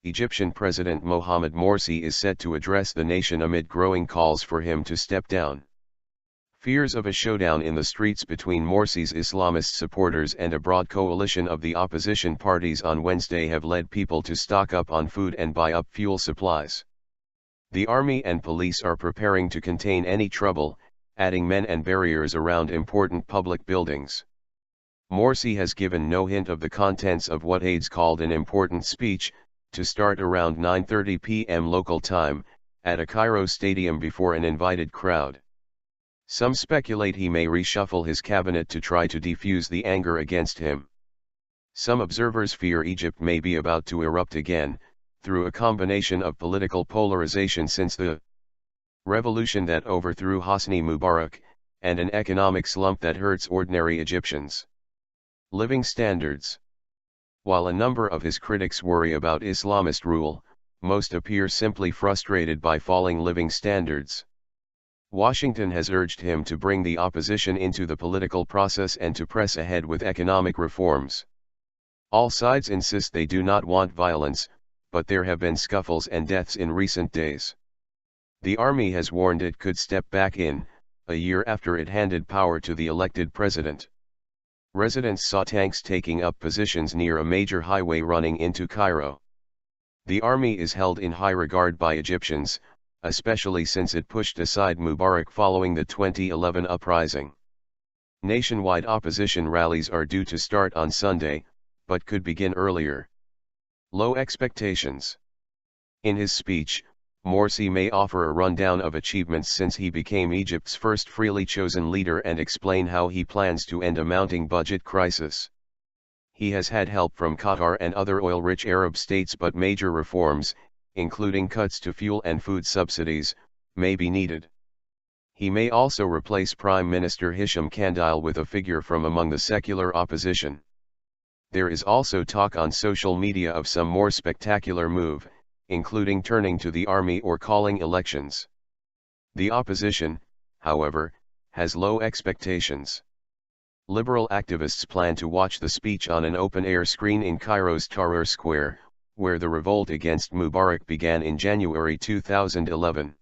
Egyptian President Mohamed Morsi is set to address the nation amid growing calls for him to step down. Fears of a showdown in the streets between Morsi's Islamist supporters and a broad coalition of the opposition parties on Wednesday have led people to stock up on food and buy up fuel supplies. The army and police are preparing to contain any trouble, adding men and barriers around important public buildings. Morsi has given no hint of the contents of what aides called an important speech, to start around 9:30 p.m. local time, at a Cairo stadium before an invited crowd. Some speculate he may reshuffle his cabinet to try to defuse the anger against him. Some observers fear Egypt may be about to erupt again, through a combination of political polarization since the revolution that overthrew Hosni Mubarak, and an economic slump that hurts ordinary Egyptians' living standards. While a number of his critics worry about Islamist rule, most appear simply frustrated by falling living standards. Washington has urged him to bring the opposition into the political process and to press ahead with economic reforms. All sides insist they do not want violence, but there have been scuffles and deaths in recent days. The army has warned it could step back in, a year after it handed power to the elected president. Residents saw tanks taking up positions near a major highway running into Cairo. The army is held in high regard by Egyptians, especially since it pushed aside Mubarak following the 2011 uprising. Nationwide opposition rallies are due to start on Sunday, but could begin earlier. Low expectations. In his speech, Morsi may offer a rundown of achievements since he became Egypt's first freely chosen leader and explain how he plans to end a mounting budget crisis. He has had help from Qatar and other oil-rich Arab states, but major reforms, including cuts to fuel and food subsidies, may be needed. He may also replace Prime Minister Hisham Kandil with a figure from among the secular opposition. There is also talk on social media of some more spectacular move, including turning to the army or calling elections. The opposition, however, has low expectations. Liberal activists plan to watch the speech on an open-air screen in Cairo's Tahrir Square, where the revolt against Mubarak began in January 2011.